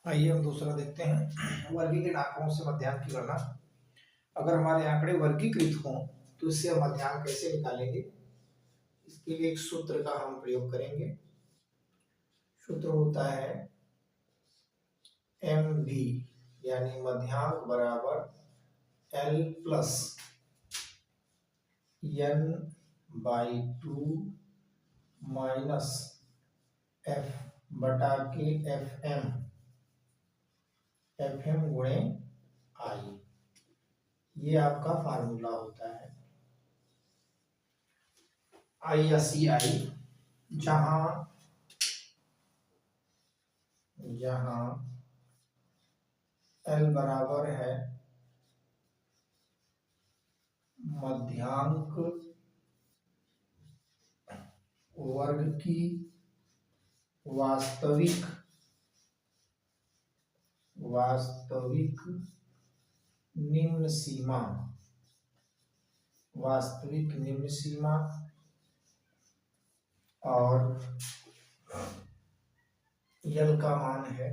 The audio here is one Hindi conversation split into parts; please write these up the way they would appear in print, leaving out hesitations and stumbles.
आइए हम दूसरा देखते हैं। वर्गीकृत आंकड़ों से मध्यांक की गणना। अगर हमारे आंकड़े वर्गीकृत हों तो इससे हम मध्यांक कैसे निकालेंगे, इसके लिए एक सूत्र का हम प्रयोग करेंगे। सूत्र होता है एम भी, यानी मध्यांक बराबर L plus N by 2 minus F बटा के एफ एम गुणे आई। ये आपका फार्मूला होता है। आई या सी आई, जहां जहां एल बराबर है मध्यांक वर्ग की वास्तविक निम्न सीमा, वास्तविक निम्न सीमा, और यल का मान है,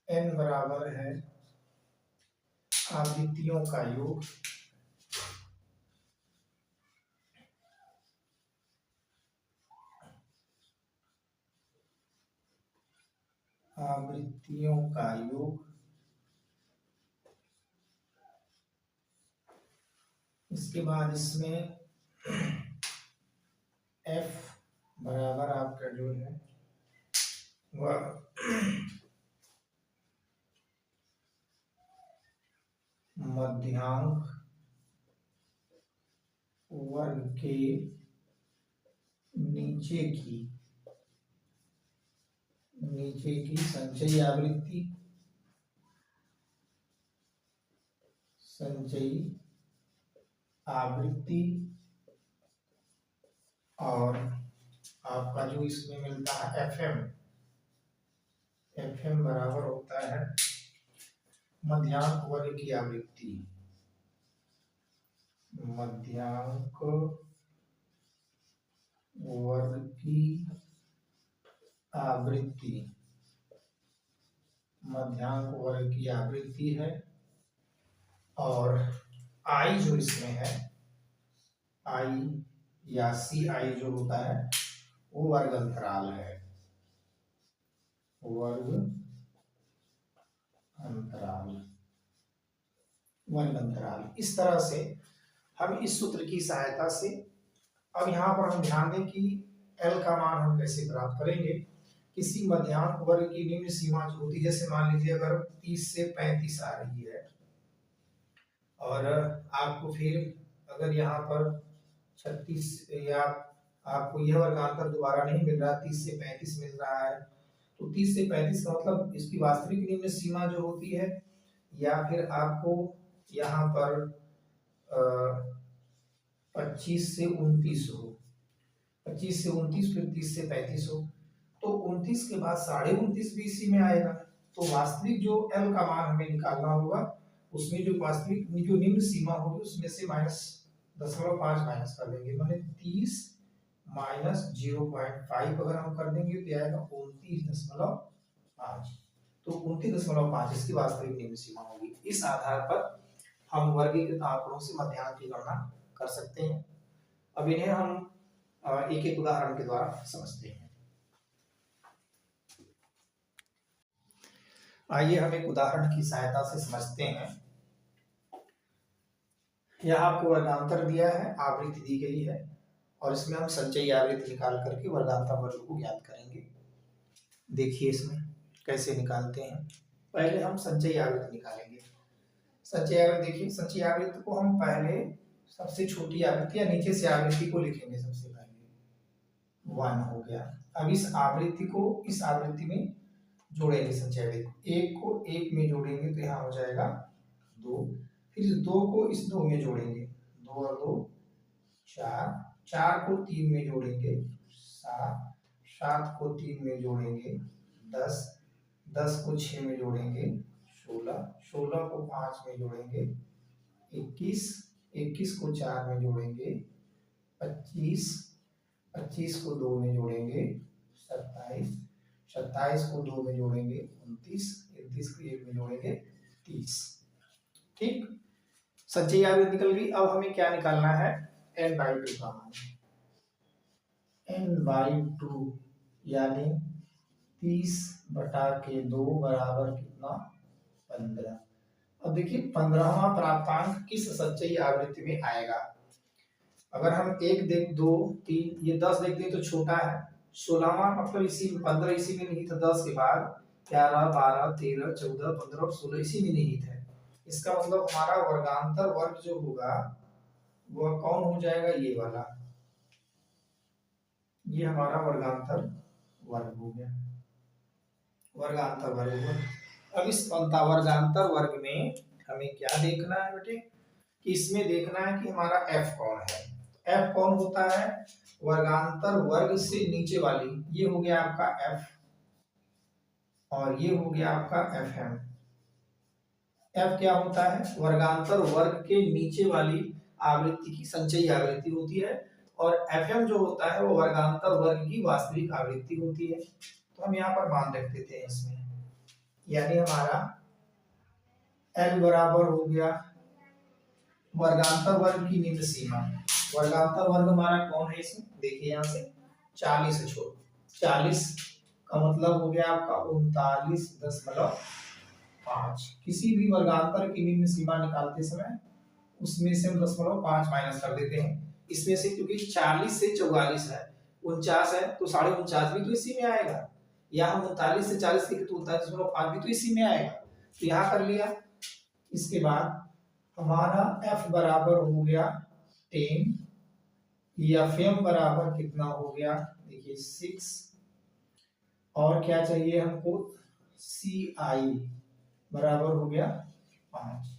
एन बराबर है आवृत्तियों का योग, आवृत्तियों का योग। इसके बाद इसमें एफ बराबर आपका जो है वह मध्यांक वर्ग के नीचे की संचयी आवृत्ति और आपका जो इसमें मिलता है एफएम बराबर होता है मध्यांक वर्ग की आवृत्ति, मध्यांक वर्ग की आवृत्ति, मध्यांक वर्ग की आवृत्ति है। और आई जो इसमें है, आई या सी आई जो होता है वो वर्ग अंतराल है, वर्ग अंतराल। इस तरह से हम इस सूत्र की सहायता से, अब यहाँ पर हम ध्यान दें कि एल का मान हम कैसे प्राप्त करेंगे। किसी मध्यांक वर्ग की निम्न सीमा जो होती है, जैसे मान लीजिए अगर 30 से 35 आ रही है और आपको फिर अगर यहाँ पर 36 या आपको यह वर्गांतर दोबारा नहीं मिल रहा, 30 से 35 मिल रहा है, तो 30 से 35 का मतलब इसकी वास्तविक निम्न सीमा जो होती है, या फिर आपको यहाँ पर 25 से 29 हो, 25 से 29 फिर 30 से 35 हो, तो 29 के बाद 29.5 भी इसी में आएगा। तो वास्तविक जो एल का मान हमें निकालना होगा, उसमें जो वास्तविक जो निम्न सीमा होगी उसमें से -0.5 माइनस कर देंगे, माने 30 माइनस 0.5 अगर हम कर देंगे तो आएगा 29.5। तो 29.5 इसकी वास्तविक निम्न सीमा होगी। इस आधार पर हम वर्गीकृत आंकड़ों से मध्यांक की गणना कर सकते हैं। अब इन्हें हम एक एक उदाहरण के द्वारा समझते हैं। आइए हम एक उदाहरण की सहायता से समझते हैं। यह आपको वर्गांतर दिया है, आवृत्ति दी गई है और इसमें हम संचयी आवृत्ति निकाल करके वर्गांतर वर्ग को ज्ञात करेंगे। देखिए इसमें कैसे निकालते हैं। पहले हम संचयी आवृत्ति निकालेंगे। संचयी आवृत्ति देखिए, संचयी आवृत्ति को हम पहले सबसे छोटी आवृत्ति या नीचे से आवृत्ति को लिखेंगे। सबसे पहले 1 हो गया। अब इस आवृत्ति को इस आवृत्ति में जोड़ेंगे, संचयी आवृत्ति 1 को 1 में जोड़ेंगे तो यहाँ हो जाएगा 2, फिर इस 2 को इस 2 में जोड़ेंगे, 2 और 2 4, 4 को 3 में जोड़ेंगे 7, 7 को 3 में जोड़ेंगे 10, 10 को 6 में जोड़ेंगे 16, 16 को 5 में जोड़ेंगे 21, 21 को 4 में जोड़ेंगे 25, 25 को 2 में जोड़ेंगे 27, 27 को 2 में जोड़ेंगे 29, 31 को 1 में जोड़ेंगे 30। ठीक, संचयी आवृत्ति निकल गई। अब हमें क्या निकालना है, n/2 का मान। n/2 यानी 30/2 बराबर कितना, 15। अब देखिए 15वां प्राप्तांक किस संचयी आवृत्ति में आएगा। अगर हम 1 देख 2 3 ये 10 देखते हैं तो छोटा है। 16वां मतलब इसी 15 इसी में निहित है। 10 के बाद 11 12 13 14 15 और 16 इसी में निहित है। इसका मतलब हमारा वर्गांतर वर्ग जो होगा वह कौन हो जाएगा, ये वाला, ये हमारा वर्गांतर वर्ग हो गया, वर्गांतर वर्ग हुआ। अब इस वर्गांतर वर्ग में हमें क्या देखना है बेटे, कि इसमें देखना है कि हमारा f कौन है। f कौन होता है, वर्गांतर वर्ग से नीचे वाली, ये हो गया आपका f और ये हो गया आपका fm। f क्या होता है, वर्गांतर वर्ग के नीचे वाली आवृत्ति की संचयी आवृत्ति होती है और fm जो होता है वो वर्गांतर वर्ग की वास्तविक आवृत्ति होती है। तो हम यहाँ पर मान रख देते हैं इसमें, यानी हमारा L बराबर हो गया वर्गांतर वर्ग की निम्न सीमा। वर्गांतर वर्ग हमारा कौन है इसमें, देखिए यहाँ से 40 से छोड़, 40 का मतलब हो गया आपका 39.5। किसी भी वर्गांतर की निम्न सीमा निकालते समय उसमें से हम 0.5 माइनस कर देते हैं। इसमें से क्योंकि 40 से 44 है, 49 है तो 49.5 भी तो इसी में आएगा, या हम 39 से 40 के तो 39.5 भी तो इसी में आएगा, तो यहाँ कर लिया। इसके बाद हमारा f बराबर हो गया 10, fm बराबर कितना हो गया, देखिए 6, और क्या चाहिए हमको, ci बराबर हो गया 5।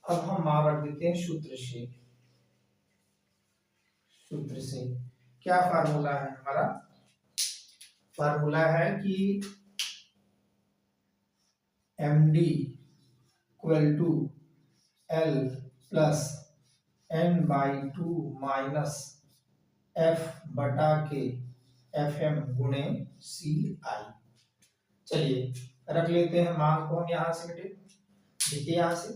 अब हम मान रख देते हैं सूत्र से। सूत्र से क्या फार्मूला है हमारा, फार्मूला है कि md equal to L plus n/2 minus f/के fm गुणे ci। चलिए रख लेते हैं मान को हम यहाँ से बेटे। देखिए यहाँ से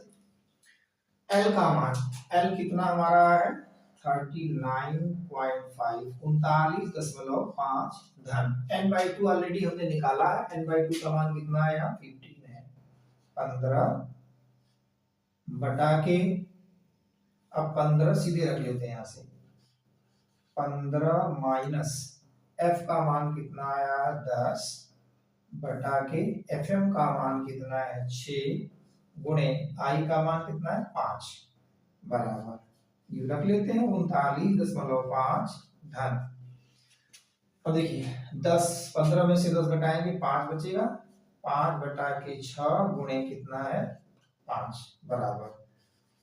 L का मान, L कितना हमारा है 39.5, 39.5 धन n/2 ऑलरेडी हमने निकाला है। n/2 का मान कितना है, यहाँ 15 है, 15/के, अब 15 सीधे रख लेते हैं यहाँ से, 15 माइनस f का मान कितना आया 10/के, fm का मान कितना है 6 गुणे i का मान कितना है 5 बराबर, ये रख लेते हैं 39.5 धन। अब देखिए 15 में से 10 घटाएंगे 5 बचेगा, 5/6 गुणे कितना है 5 बराबर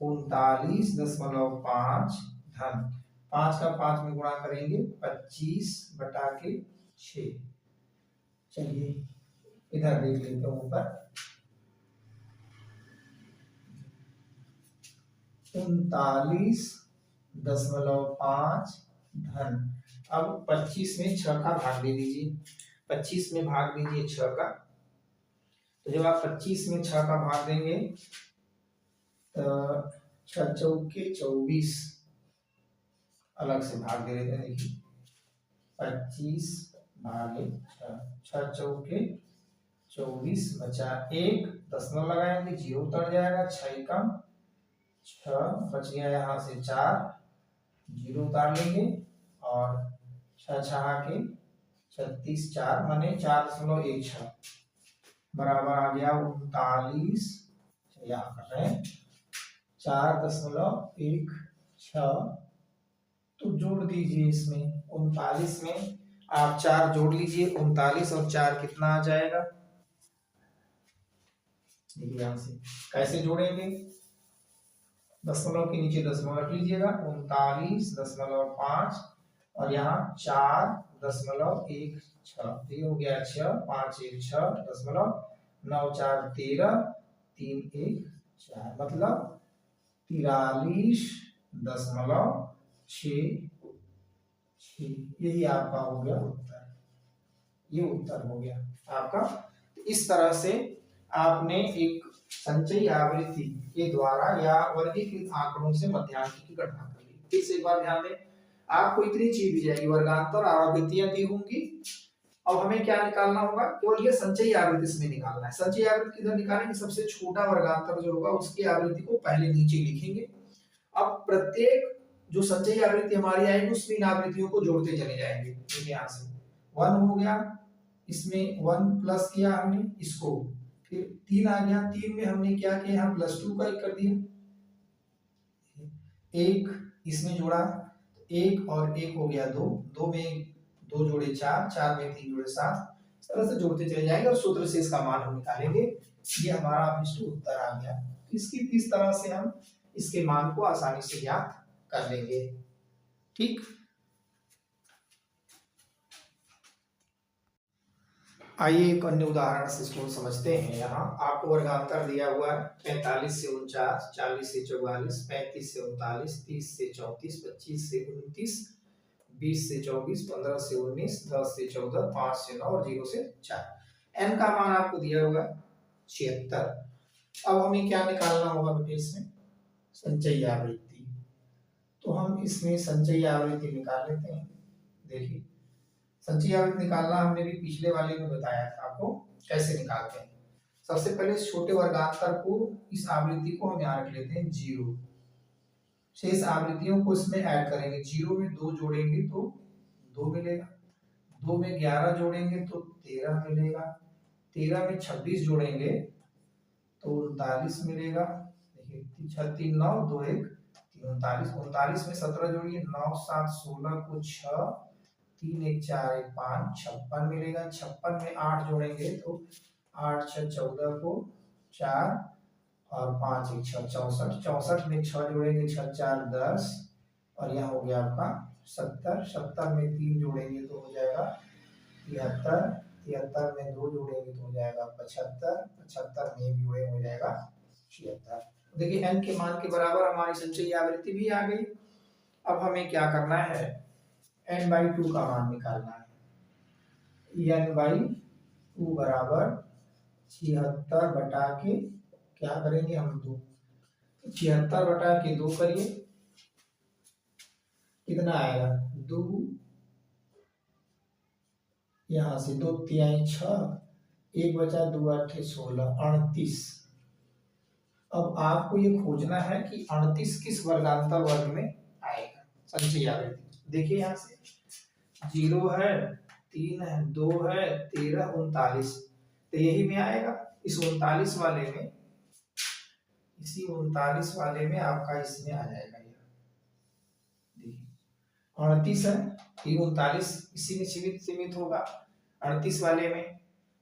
39.5 धन 5 का 5 में गुणा करेंगे 25/6। चलिए इधर देख लेते हैं ऊपर, 39.5 धन, अब 25 में 6 का भाग दे दीजिए, 25 में भाग दीजिए 6 का, तो जब आप 25 में 6 का भाग देंगे तो 6 चौके 24, अलग से भाग दे देते हैं। देखिए 25 भागे 6 चौके 24 बचा 1, दशमलव लगाएंगे 0 उतर जाएगा, 6 कम 6 बच गया, यहाँ से 4 0 उतार लेंगे और 6 छहा के 36, 4 माने 4.16 बराबर आ गया 39, यहाँ कर रहे हैं 4.16, तो जोड़ दीजिए इसमें 39 में आप 4 जोड़ लीजिए, 39 और 4 कितना आ जाएगा, देखिए यहाँ से कैसे जोड़ेंगे, दशमलव के नीचे दशमलव रख लीजिएगा, 39.5 और यहाँ 4.16, ये हो गया 6, 5 1 6.9 4 13 3 1 4, मतलब 43.6, यही आपका हो गया उत्तर। ये उत्तर हो गया आपका। इस तरह से आपने एक संचयी आवृत्ति के द्वारा या वर्गीकृत आंकड़ों से मध्यांक की गणना कर ली। फिर से एक बार ध्यान दें, आपको इतनी चीज दी जाएगी, वर्गांतर आवृत्तियां दी होंगी। अब हमें क्या निकालना होगा, केवल ये संचयी आवृत्ति इसमें निकालना है। संचयी आवृत्ति किधर निकालेंगे, सबसे छोटा वर्गांतर जो होगा उसकी आवृत्ति को पहले नीचे लिखेंगे। अब प्रत्येक जो संचयी आवृत्ति हमारी आएगी उसमें इन आवृत्तियों को जोड़ते चले जाएंगे। देखिए यहाँ से 1 हो गया, इसमें 1 प्लस किया हमने इसको, फिर 3 आ गया, 3 में हमने क्या किया, यहाँ +2 का कर दिया, 1 इसमें जोड़ा, 1 और 1 हो गया 2, 2 में 2 जोड़े 4, 4 में 3 जोड़े 7, इस तरह से जोड़ते चले जाएंगे और सूत्र से इसका मान हम निकालेंगे। ये हमारा उत्तर आ गया। इस तरह से हम इसके मान को आसानी से ज्ञात कर लेंगे। ठीक, आइए एक अन्य उदाहरण से इसको समझते हैं। यहाँ आपको वर्गांतर दिया हुआ है 45 से 49, 40 से 44, 35 से 39, 30 से 34, 25 से 29, 20 से 24, 15 से 19, 10 से 14, 5 से 9 और 0 से 4। n का मान आपको दिया होगा 76। अब हमें क्या निकालना होगा बेटे, इसमें संचयी आवृत्ति। तो हम इसमें संचयी आवृत्ति निकाल लेते हैं। देखिए संचयी आवृत्ति निकालना हमने भी पिछले वाले में बताया था आपको कैसे निकालते हैं। सबसे पहले छोटे वर्गांतर को, इस आवृत्ति को हम यहाँ रख लेते हैं 0, शेष आवृत्तियों को इसमें ऐड करेंगे। 0 में 2 जोड़ेंगे तो 2 मिलेगा, 2 में 11 जोड़ेंगे तो 13 मिलेगा, 13 में 26 जोड़ेंगे तो 39 मिलेगा। देखिए 3 9 2 1 39, 39 में 17 जोड़िए, 9 7 16 को 6, 3 1 4 1 5, 56 मिलेगा। 56 में 8 जोड़ेंगे तो 8 6 14 को 4 और 5 1 6 64, 64 में 6 जोड़ेंगे 6 4 10 और यहाँ हो गया आपका 70, 70 में 3 जोड़ेंगे तो हो जाएगा 73, 73 में 2 जोड़ेंगे तो हो जाएगा 75, 75 में 1 जोड़े हो जाएगा 76। देखिए n के मान के बराबर हमारी संचयी आवृत्ति भी आ गई। अब हमें क्या करना है, n/2 का मान निकालना है। n/2 बराबर 76 बटा के क्या करेंगे हम 2, 76 बटा के 2 करिए, कितना आएगा 2, यहाँ से 2 3 6, 1 बचा 2 8 16, 38। अब आपको ये खोजना है कि 38 किस वर्गांतर वर्ग में आएगा संचयी आवृत्ति। देखिए यहाँ से 0 है, 3 है, 2 है, 13, 39, तो यही में आएगा। इस 39 वाले में, इसी 39 वाले में आपका इसमें आ जाएगा। देखिए 38 है, ये 39 इसी में सीमित होगा 38 वाले में।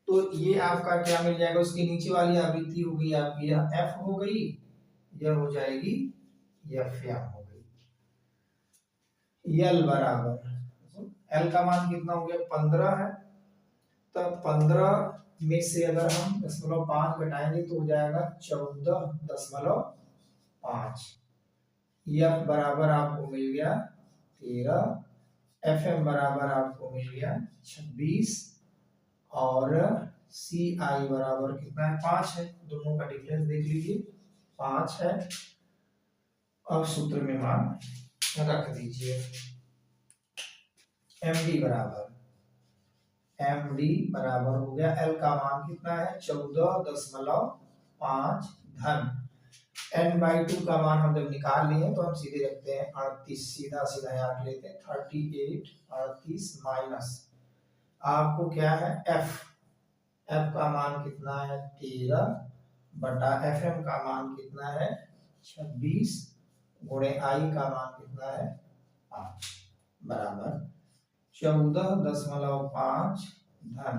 तो ये आपका क्या मिल जाएगा, उसकी नीचे वाली आवृत्ति हो गई आपकी यह f हो गई, यह हो जाएगी f हो गई। l बराबर, l का मान कितना हो गया 15 है, तब 15 में से अगर हम 0.5 घटाएंगे तो हो जाएगा 14.5। f बराबर आपको मिल गया 13, fm बराबर आपको मिल गया 26 और CI बराबर कितना है 5 है। दोनों का डिफरेंस देख लीजिए 5 है। अब सूत्र में मान रख दीजिए। MD बराबर हो गया, L का मान कितना है 14.5 धन n/2 का मान हम जब निकाल लिए तो हम सीधे रखते हैं 38, सीधा सीधा यहाँ लेते हैं 38, 38 माइनस आपको क्या है f का मान कितना है 13 बटा fm का मान कितना है 26 गुणे I का मान कितना है 5 बराबर 14.5 धन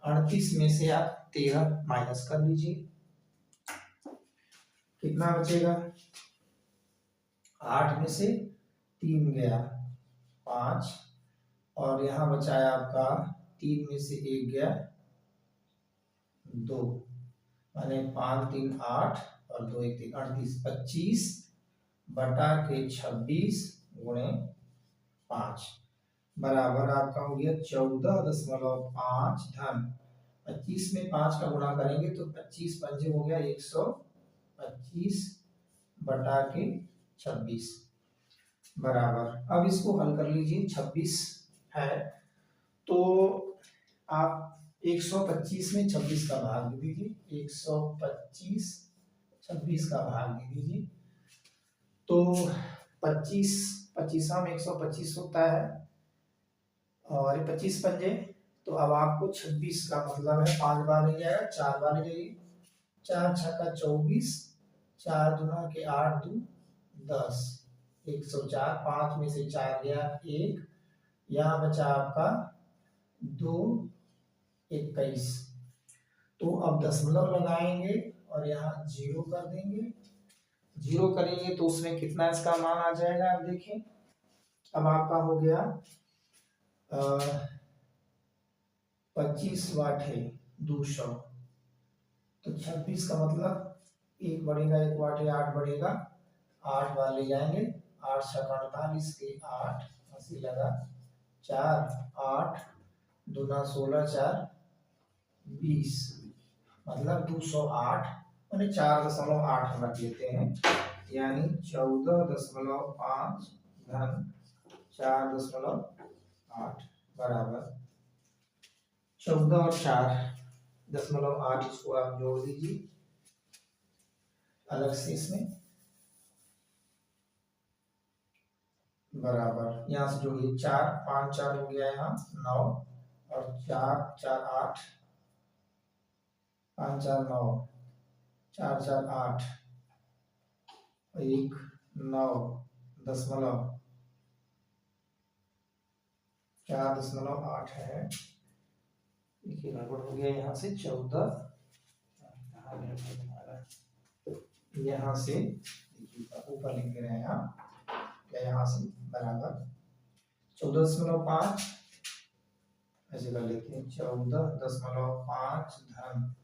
38 में से आप 13 माइनस कर लीजिए, कितना बचेगा 8 में से 3 गया 5 और यहाँ बचाया आपका 3 में से 1 गया 2, माने 5 3 8 और 2 1 3 38, 25 बटा के 26 गुणे 5 बराबर आपका हो गया 14.5 धन 25 में 5 का गुणा करेंगे तो 25 पंजे हो गया 125 बटा के 26 बराबर। अब इसको हल कर लीजिए। 26 है तो आप 125 में 26 का भाग दे दीजिए। 125 26 का भाग दे दीजिए तो 25 25 में 125 होता है और 25 पंजे। तो अब आपको 26 का मतलब है 5 बार ले जाएगा, 4 बार ले जाइए। 4 छक्का 24, 4 दूना के 8 दू 10, 104। 5 में से 4 गया 1, यहाँ बचा आपका 2, 21। तो अब दशमलव लगाएंगे और यहाँ 0 कर देंगे। 0 करेंगे तो उसमें कितना इसका मान आ जाएगा आप देखें। अब आपका हो गया 25 वाट है 200। तो 26 का मतलब 1 बढ़ेगा 1 वाट है 8 बढ़ेगा 8 बार ले जाएंगे। 8 छक 48 के 8 80 लगा 4 8 दूना 16 4 20 मतलब 208 यानी 4.8 हम रख लेते हैं यानी 14.5 धन 4.8 बराबर 14 और 4.8 इसको आप जोड़ दीजिए अलग से इसमें बराबर। यहाँ से जोड़िए 4 5 4 हो गया यहाँ 9 और 4 4 8 5 4 9 4 4 8 1 9 दशमलव 4.8 है। देखिए गड़बड़ हो गया यहाँ से 14 यहाँ से ऊपर लिख दे रहे हैं आप क्या यहाँ से बराबर 14.5 ऐसे कर लेते हैं 14.5 धन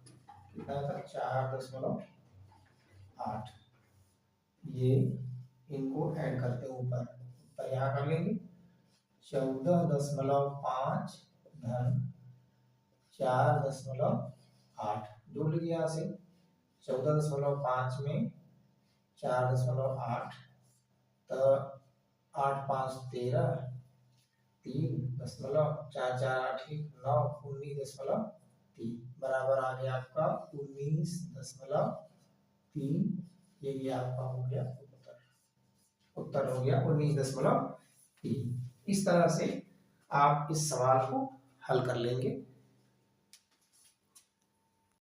कितना था 4.8 ये इनको ऐड करते हैं ऊपर यहाँ कर लेंगे 14.5 धन 4.8 जोड़ लीजिए यहाँ से 14.5 में 4.8 तो 8 5 13 3.448 9 19.3 बराबर आ गया आपका 19.3। ये भी आपका हो गया उत्तर हो गया 19.3। इस तरह से आप इस सवाल को हल कर लेंगे।